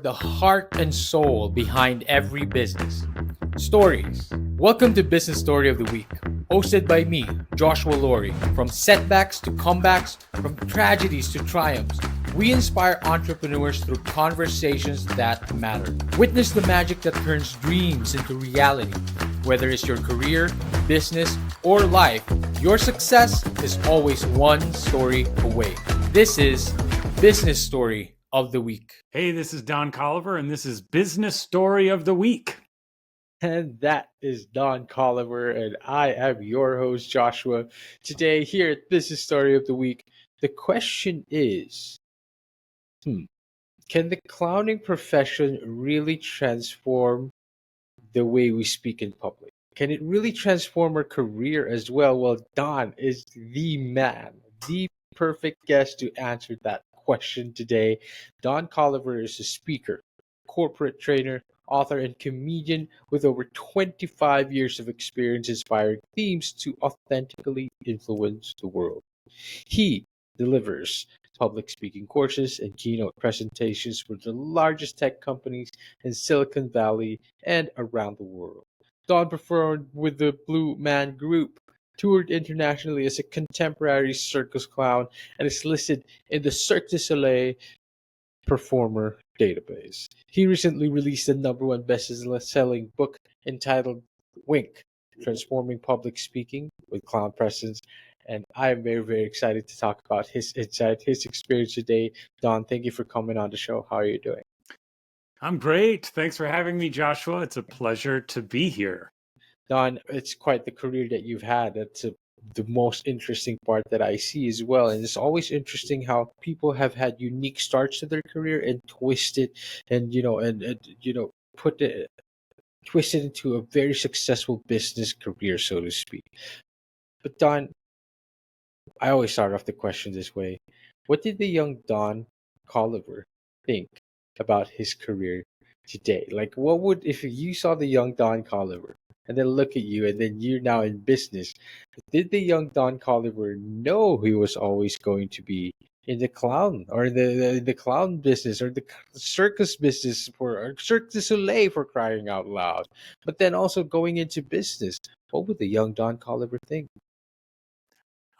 the heart and soul behind every business. Stories. Welcome to Business Story of the Week, hosted by me, Joshua Laurie. From setbacks to comebacks, from tragedies to triumphs, we inspire entrepreneurs through conversations that matter. Witness the magic that turns dreams into reality. Whether it's your career, business, or life, your success is always one story away. This is Business Story of the Week. Hey, this is Don Colliver, and this is Business Story of the Week. And that is Don Colliver, and I am your host, Joshua. Today, here at Business Story of the Week, the question is, can the clowning profession really transform the way we speak in public? Can it really transform our career as well? Well, Don is the man, the perfect guest to answer that question today. Don Colliver is a speaker, corporate trainer, author, and comedian with over 25 years of experience inspiring themes to authentically influence the world. He delivers public speaking courses and keynote presentations for the largest tech companies in Silicon Valley and around the world. Don performed with the Blue Man Group, toured internationally as a contemporary circus clown, and is listed in the Cirque du Soleil performer database. He recently released the number one best-selling book entitled Wink, Transforming Public Speaking with Clown Presence. And I am very, very excited to talk about his insight, his experience today. Don, thank you for coming on the show. How are you doing? I'm great. Thanks for having me, Joshua. It's a pleasure to be here. Don, it's quite the career that you've had. That's the most interesting part that I see as well. And it's always interesting how people have had unique starts to their career and twisted and, put it twisted into a very successful business career, so to speak. But Don, I always start off the question this way. What did the young Don Colliver think about his career today? Like, what would, if you saw the young Don Colliver and then look at you and then you're now in business, did the young Don Colliver know he was always going to be in the clown or the clown business or the circus business or Cirque du Soleil for crying out loud? But then also going into business, what would the young Don Colliver think?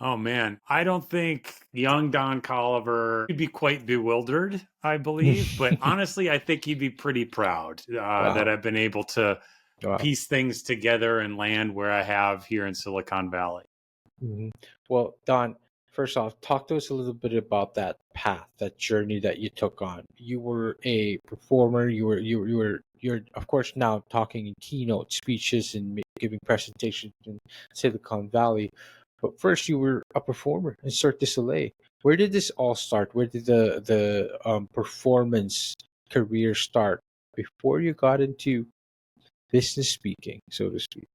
Oh, man. I don't think young Don Colliver would be quite bewildered, I believe. But honestly, I think he'd be pretty proud Wow. that I've been able to Wow. piece things together and land where I have here in Silicon Valley. Mhm. Well, Don, first off, talk to us a little bit about that path, that journey that you took on. You were a performer. You're of course now talking in keynote speeches and giving presentations in Silicon Valley. But first, you were a performer in Cirque du Soleil. Where did this all start? Where did the performance career start before you got into business speaking, so to speak?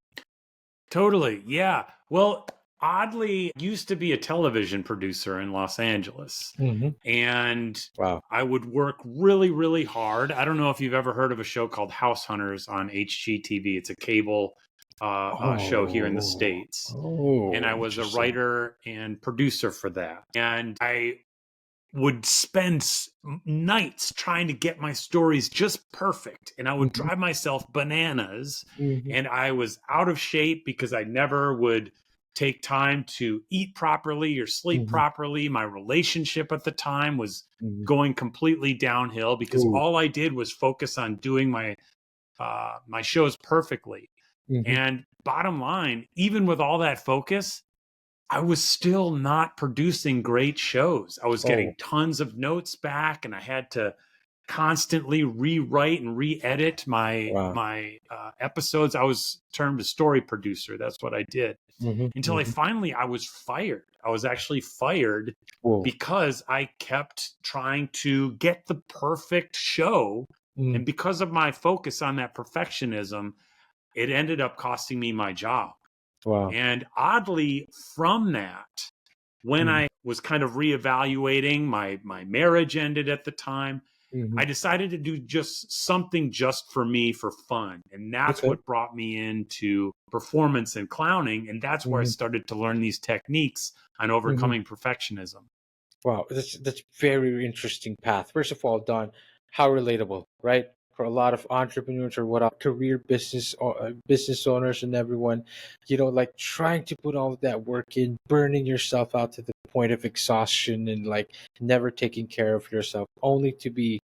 Totally. Yeah. Well, oddly, used to be a television producer in Los Angeles. Mm-hmm. And Wow. I would work really, really hard. I don't know if you've ever heard of a show called House Hunters on HGTV. It's a cable show here in the States. And I was a Interesting. writer and producer for that. And I would spend nights trying to get my stories just perfect. And I would drive myself bananas. Mhm. And I was out of shape because I never would take time to eat properly or sleep Mhm. properly. My relationship at the time was Mhm. going completely downhill because Ooh. all I did was focus on doing my shows perfectly. Mhm. And bottom line, even with all that focus, I was still not producing great shows. I was Oh. getting tons of notes back, and I had to constantly rewrite and re-edit my Wow. episodes. I was termed a story producer. That's what I did Mhm. until Mhm. I was fired. I was actually fired Whoa. because I kept trying to get the perfect show, Mm. and because of my focus on that perfectionism, it ended up costing me my job. Wow. And oddly, from that, when Mm. I was kind of reevaluating, my marriage ended at the time. Mhm. I decided to do just something just for me for fun. And that's Okay. what brought me into performance and clowning. And that's where I Mhm. started to learn these techniques on Mhm. overcoming perfectionism. Wow. That's very interesting path. First of all, Don, How relatable, right? For a lot of entrepreneurs or what career business or business owners and everyone, like trying to put all of that work in, burning yourself out to the point of exhaustion and like never taking care of yourself, only to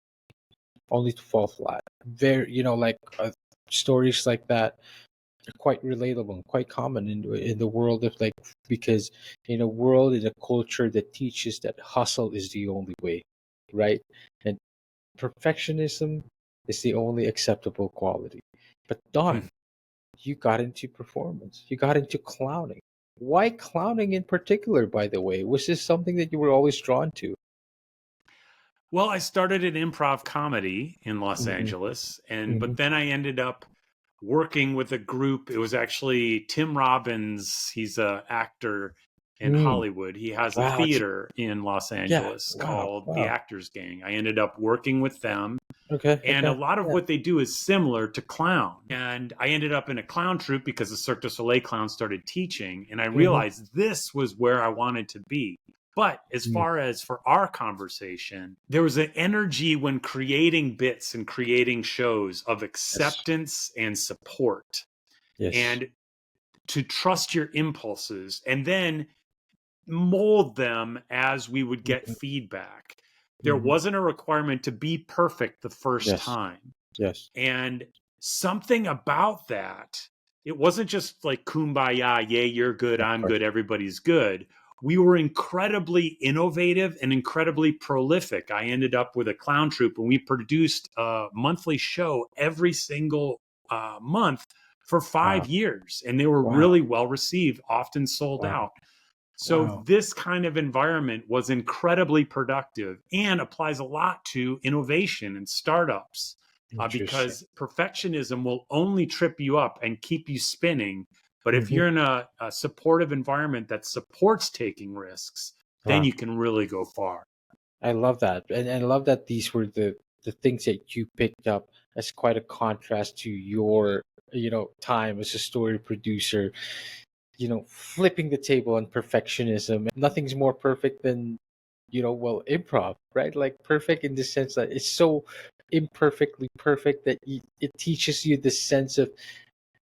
fall flat. Very, like stories like that are quite relatable and quite common in the world of like, because in a culture that teaches that hustle is the only way, right? And perfectionism is the only acceptable quality. But Don, you got into performance. You got into clowning. Why clowning in particular, by the way? Was this something that you were always drawn to? Well, I started an improv comedy in Los Mm-hmm. Angeles, and Mm-hmm. but then I ended up working with a group. It was actually Tim Robbins. He's a actor in Mm. Hollywood. He has a Wow. theater in Los Yeah. Angeles Wow. called the Wow. Actors Gang. I ended up working with them, Okay. and a Okay. lot of Yeah. what they do is similar to clown. And I ended up in a clown troupe because the Cirque du Soleil clown started teaching, and I Mm-hmm. realized this was where I wanted to be. But as Mm. far as for our conversation, there was an energy when creating bits and creating shows of Yes. acceptance and support, Yes. and to trust your impulses and then mold them as we would get Mm-hmm. feedback. There Mm-hmm. wasn't a requirement to be perfect the first Yes. time. Yes. And something about that, it wasn't just like kumbaya, yay, you're good, Of I'm course. good, everybody's good. We were incredibly innovative and incredibly prolific. I ended up with a clown troupe and we produced a monthly show every single month for Wow. 5 years. And they were Wow. really well received, often sold Wow. out. So Wow. this kind of environment was incredibly productive and applies a lot to innovation and startups, Interesting. because perfectionism will only trip you up and keep you spinning. But if Mm-hmm. you're in a supportive environment that supports taking risks, then Wow. you can really go far. I love that, and I love that these were the things that you picked up as quite a contrast to your time as a story producer. Flipping the table on perfectionism. Nothing's more perfect than well, improv, right? Like perfect in the sense that it's so imperfectly perfect that it teaches you the sense of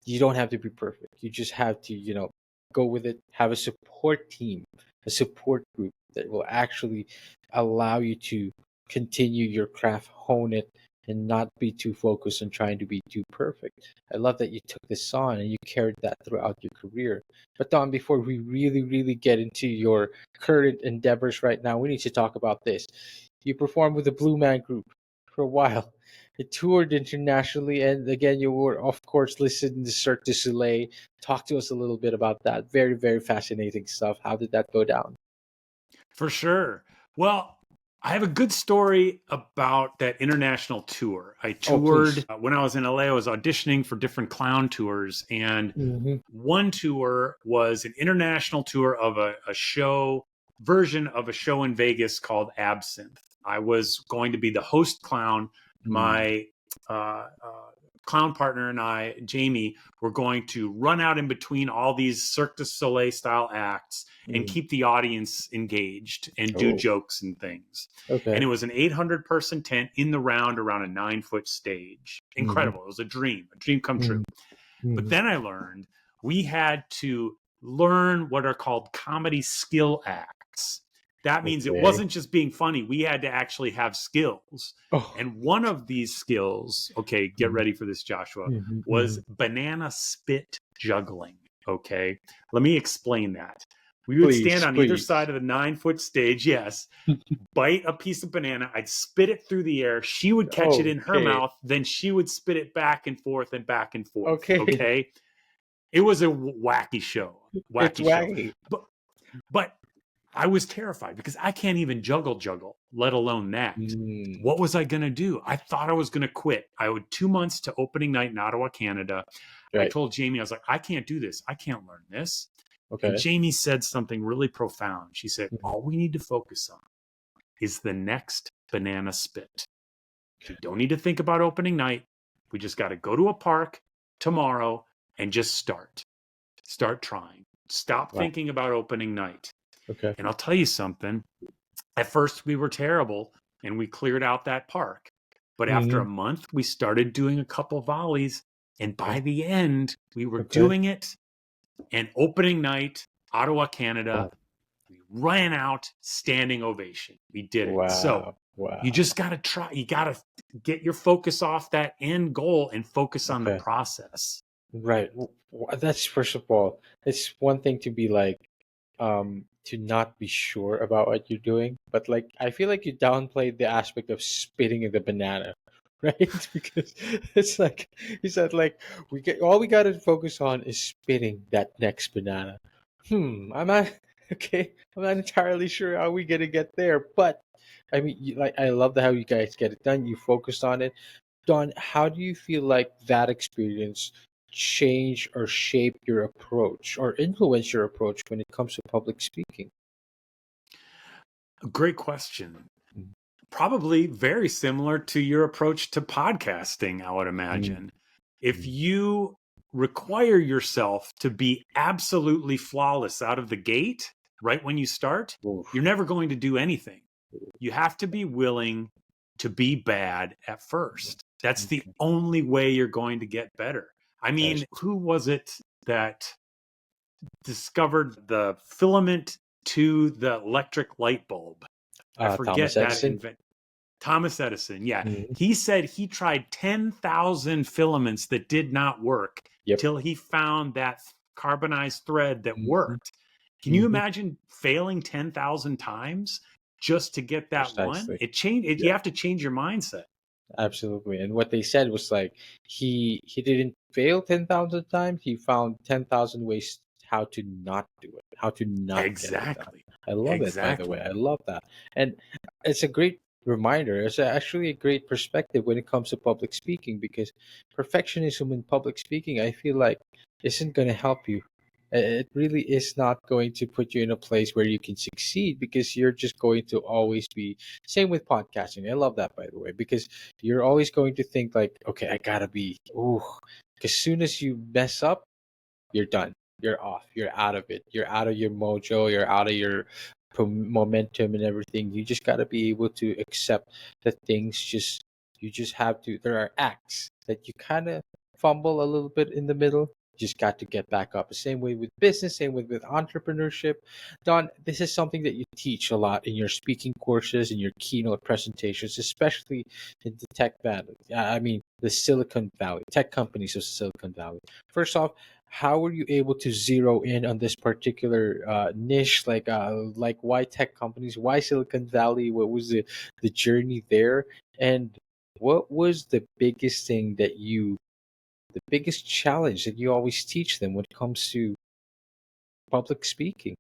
you don't have to be perfect. You just have to, go with it, have a support team, a support group that will actually allow you to continue your craft, hone it, and not be too focused on trying to be too perfect. I love that you took this on and you carried that throughout your career. But Don, before we really, really get into your current endeavors right now, we need to talk about this. You performed with the Blue Man Group for a while. It toured internationally, and again, you were, of course, listening to Cirque du Soleil. Talk to us a little bit about that. Very, very fascinating stuff. How did that go down? For sure. Well, I have a good story about that international tour. I Oh, please. toured when I was in LA. I was auditioning for different clown tours, and Mm-hmm. one tour was an international tour of a show version of a show in Vegas called Absinthe. I was going to be the host clown. Mm-hmm. My clown partner and I, Jamie, were going to run out in between all these Cirque du Soleil style acts and keep the audience engaged and do Oh, jokes and things. And okay. it was an 800 person tent in the round around a 9-foot stage. Mm-hmm. Incredible. It was a dream come true. But Mm-hmm. then I learned we had to learn what are called comedy skill acts. That means it Okay. wasn't just being funny, we had to actually have skills. Oh. And one of these skills, okay, get ready for this, Joshua, Mm-hmm. was Mm-hmm. banana spit juggling. Okay, let me explain that. We would stand Please, on either please. side of the 9-foot stage, yes, bite a piece of banana. I'd spit it through the air. She would catch it in her Okay. mouth. Then she would spit it back and forth and back and forth. Okay. Okay. It was a wacky show, It's wacky show. wacky. But, but I was terrified because I can't even juggle, let alone that. Mm. What was I going to do? I thought I was going to quit. I had 2 months to opening night in Ottawa, Canada. I Right. told Jamie, I was like, I can't do this. I can't learn this. And Okay. Jamie said something really profound. She said, Mhm. all we need to focus on is the next banana spit. We don't need to think about opening night. We just got to go to a park tomorrow and just start. Start trying. Stop Wow. thinking about opening night. Okay. And I'll tell you something. At first, we were terrible and we cleared out that park. But after a Hmm. month, we started doing a couple volleys. And by Okay. the end, we were Okay. doing it. And opening night, Ottawa, Canada, Oh, we ran out, standing ovation. We did it. So wow. you Wow. just got to try, you got to get your focus off that end goal and focus on the Okay. process. Right. That's first of all, it's one thing to be like, to not be sure about what you're doing, but like I feel like you downplayed the aspect of spitting in the banana, right? Because it's like you said, like we got to focus on is spitting that next banana. I'm not okay. I'm not entirely sure how we gonna get there, but I mean, like I love how you guys get it done. You focused on it. Don, how do you feel like that experience change or shape your approach or influence your approach when it comes to public speaking? Great question. Mm, Probably very similar to your approach to podcasting, I would mm, imagine. If mm. you require yourself to be absolutely flawless out of the gate, right when you start, you're Oof. never going to do anything. You have to be willing to be bad at first. That's the Mhm. only way you're going to get better. I That is mean, who was it that discovered the filament to the electric light bulb? I Thomas forget that Edison. invent. Thomas Edison. Yeah. Mhm. He said he tried 10,000 filaments that did not work Yep. till he found that carbonized thread that Hmm. worked. Can you Hmm. imagine failing 10,000 times just to get that one? Precisely. It changed it, you Yeah. have to change your mindset. Absolutely. And what they said was like he didn't fail 10,000 times. He found 10,000 ways how to not do it, how to not get it done. Exactly. I love it, by the way. Exactly. I love that. And it's a great reminder. It's actually a great perspective when it comes to public speaking because perfectionism in public speaking, I feel like, isn't going to help you. It really is not going to put you in a place where you can succeed because you're just going to always be. Same with podcasting. I love that, by the way, because you're always going to think like, okay, I gotta be, ooh, because soon as you mess up, you're done. You're off. You're out of it. You're out of your mojo. You're out of your momentum and everything. You just gotta be able to accept that things just, you just have to. There are acts that you kind of fumble a little bit in the middle. Just got to get back up. The same way with business, same way with entrepreneurship. Don, this is something that you teach a lot in your speaking courses and your keynote presentations, especially in the tech valley. I mean, the Silicon Valley, tech companies of Silicon Valley. First off, how were you able to zero in on this particular niche? Like why tech companies? Why Silicon Valley? What was the journey there? And what was the biggest challenge that you always teach them when it comes to public speaking?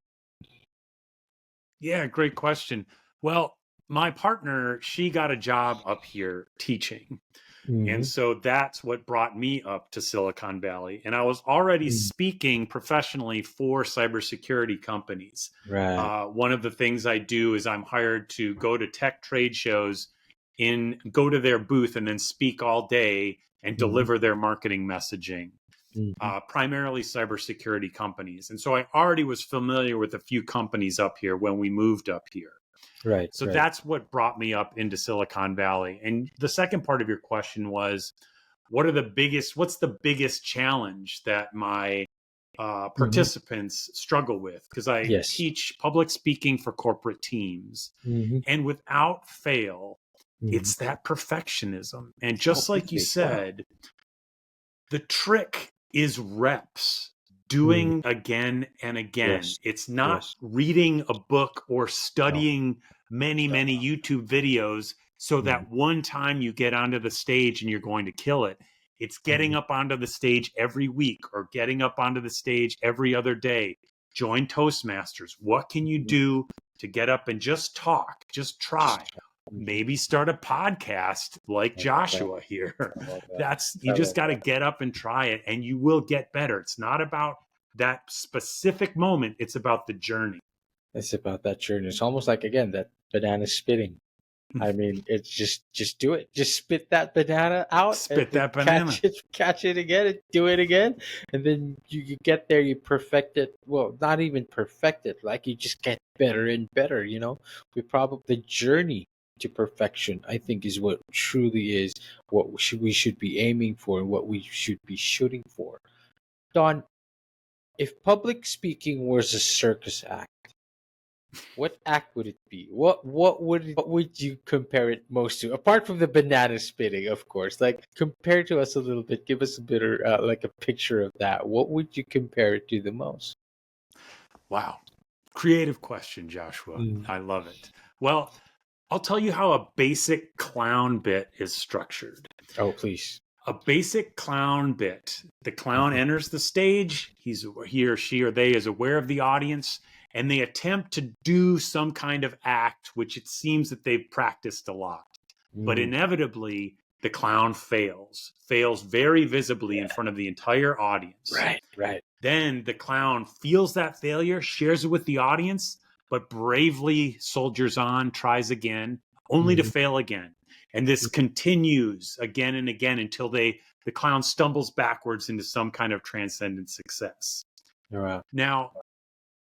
Yeah, great question. Well, my partner, she got a job up here teaching. And Mm-hmm. so that's what brought me up to Silicon Valley. And I was already speaking professionally for cybersecurity companies. Right. One of the things I do is I'm hired to go to tech trade shows, go to their booth and then speak all day and Mm-hmm. deliver their marketing messaging, Mm-hmm. primarily cybersecurity companies. And so I already was familiar with a few companies up here when we moved up here. Right. So Right. that's what brought me up into Silicon Valley. And the second part of your question was, what's the biggest challenge that my Mm-hmm. participants struggle with? Because I Yes. teach public speaking for corporate teams. Mm-hmm. And without fail, Mm-hmm. it's that perfectionism. And Oh, just like you really? Wow. said, the trick is reps, Mm. doing again and again. Yes. It's not Yes. reading a book or No. studying many, No. many YouTube videos so Mm-hmm. that one time you get onto the stage and you're going to kill it. It's getting Mm-hmm. up onto the stage every week or getting up onto the stage every other day. Join Toastmasters. What can you Mm-hmm. do to get up and just talk? Just Just try. mhm. Maybe start a podcast like I love that. Joshua here. I love that. That's you I just love got to that. get up and try it and you will get better. It's not about that specific moment, it's about the journey. It's about that journey. It's almost like again that banana spitting. I mean, it's just do it. Just spit that banana out and Spit then that banana. catch it again, and do it again, and then you get there. You perfect it. Well, not even perfect it. Like you just get better and better. We probably the journey. to perfection, I think, is what truly is what we should be aiming for and what we should be shooting for. Don, if public speaking was a circus act, what act would it be? What would you compare it most to? Apart from the banana spitting, of course. Like, compare to us a little bit. Give us a better like a picture of that. What would you compare it to the most? Wow. Creative question, Joshua. Mm. I love it. Well, I'll tell you how a basic clown bit is structured. Oh, please. A basic clown bit. The clown Mhm. enters the stage. He or she or they is aware of the audience, and they attempt to do some kind of act, which it seems that they've practiced a lot. But Mm. inevitably, the clown fails very visibly in front of the entire audience. Right, right. Then the clown feels that failure, shares it with the audience, but bravely soldiers on, tries again, only to Mhm. fail again. And this continues again and again until the clown stumbles backwards into some kind of transcendent success. Wow. Now,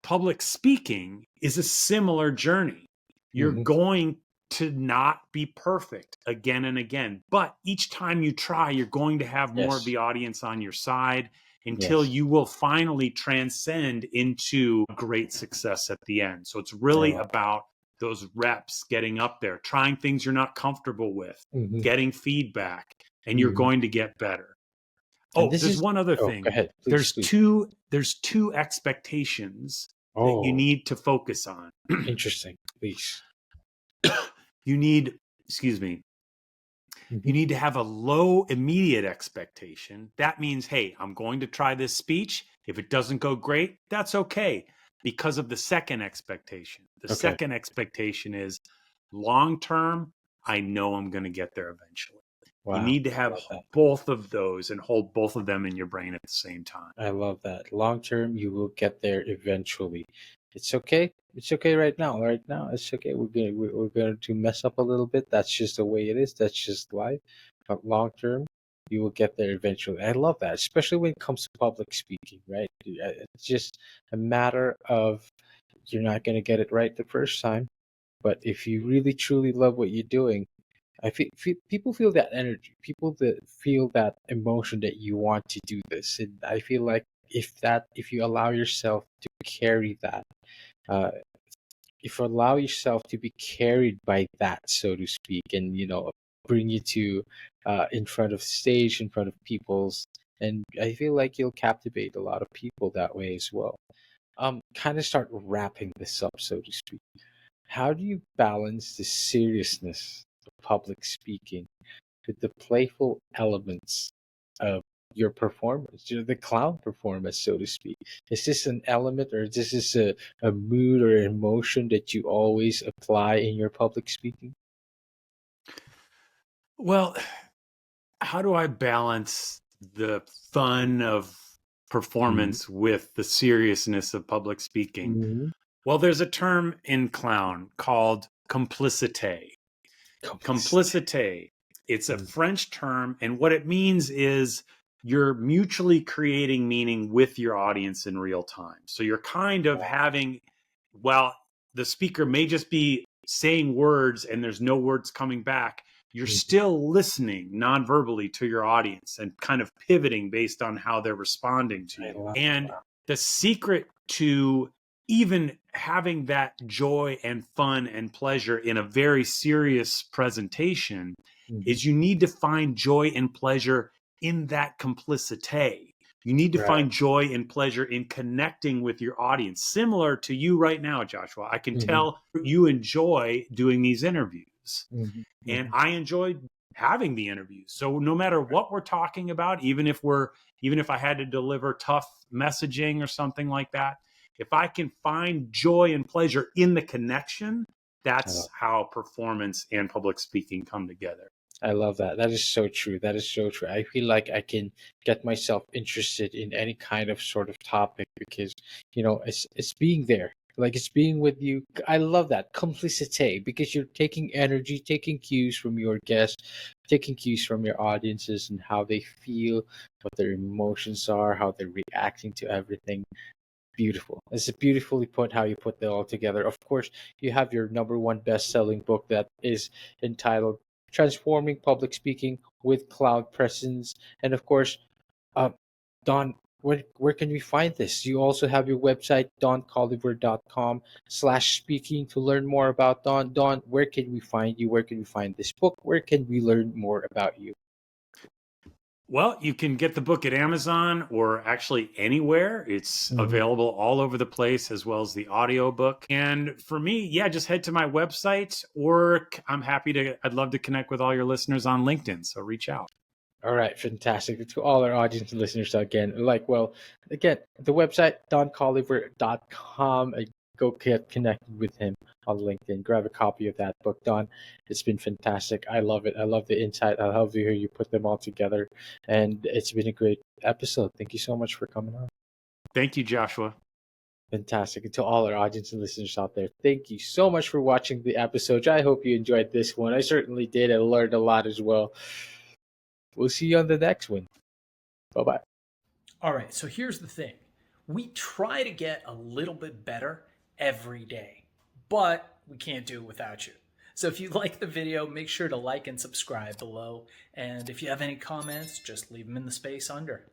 public speaking is a similar journey. You're Mhm. going to not be perfect again and again, but each time you try, you're going to have more of Yes. the audience on your side until Yes. you will finally transcend into great success at the end. So it's really Wow. about those reps, getting up there, trying things you're not comfortable with, Mhm. getting feedback, and you're Mhm. going to get better. And Oh, this there's is. one other Oh, go thing. ahead, please, There's please. two expectations that you Oh, need to focus on. interesting. Please. You need, excuse me, you Mhm. need to have a low immediate expectation. That means, hey, I'm going to try this speech. If it doesn't go great, that's okay, because of the second expectation. The Okay. second expectation is long term, I know I'm going to get there eventually. You Wow. need to I have love that. both of those and hold both of them in your brain at the same time. I love that. Long term, you will get there eventually. It's okay. It's okay right now. Right now, it's okay. We're going to mess up a little bit. That's just the way it is. That's just life. But long term, you will get there eventually. I love that, especially when it comes to public speaking. Right? It's just a matter of you're not going to get it right the first time, but if you really truly love what you're doing, I feel people feel that energy. People that feel that emotion that you want to do this, and I feel like if you allow yourself to carry that, uh, if you allow yourself to be carried by that, so to speak, and bring you to in front of stage, in front of people's, and I feel like you'll captivate a lot of people that way as well. Kind of start wrapping this up, so to speak. How do you balance the seriousness of public speaking with the playful elements of your performance, the clown performance, so to speak? Is this an element, or is this a mood or emotion that you always apply in your public speaking? Well, how do I balance the fun of Mhm. performance with the seriousness of public speaking? Mhm. Well, there's a term in clown called complicité. Complicity. Complicité. It's a Mhm. French term, and what it means is you're mutually creating meaning with your audience in real time. So you're kind of having, well, the speaker may just be saying words and there's no words coming back. You're Mhm. still listening non-verbally to your audience and kind of pivoting based on how they're responding to I you. love. And Wow. the secret to even having that joy and fun and pleasure in a very serious presentation Mhm. is you need to find joy and pleasure in that complicité. You need to Right. find joy and pleasure in connecting with your audience, similar to you right now, Joshua. I can Mhm. tell you enjoy doing these interviews, Mhm. and Mhm. I enjoy having the interviews. So no matter what we're talking about, even if I had to deliver tough messaging or something like that, if I can find joy and pleasure in the connection, I that's love. how performance and public speaking come together. I love that. That is so true. That is so true. I feel like I can get myself interested in any kind of sort of topic because, it's being there. Like it's being with you. I love that complicity because you're taking energy, taking cues from your guests, taking cues from your audiences and how they feel, what their emotions are, how they're reacting to everything. beautiful. It's beautifully put how you put that all together. Of course, you have your number one best-selling book that is entitled "Transforming Public Speaking with Cloud Presence," and of course, uh, Don, where can we find this? You also have your website, doncolliver.com/speaking, to learn more about Don. Don, where can we find you? Where can we find this book? Where can we learn more about you? Well, you can get the book at Amazon or actually anywhere. It's Mhm. available all over the place, as well as the audiobook. And for me, yeah, just head to my website, or I'd love to connect with all your listeners on LinkedIn. So reach out. All right, fantastic. To all our audience and listeners again, again, the website, doncolliver.com. Go get connected with him on LinkedIn. Grab a copy of that book, Don. It's been fantastic. I love it. I love the insight. I love to hear you put them all together. And it's been a great episode. Thank you so much for coming on. Thank you, Joshua. Fantastic. And to all our audience and listeners out there, thank you so much for watching the episode. I hope you enjoyed this one. I certainly did. I learned a lot as well. We'll see you on the next one. Bye bye. All right, so here's the thing. We try to get a little bit better every day, but we can't do it without you. So if you like the video, make sure to like and subscribe below. And if you have any comments, just leave them in the space under.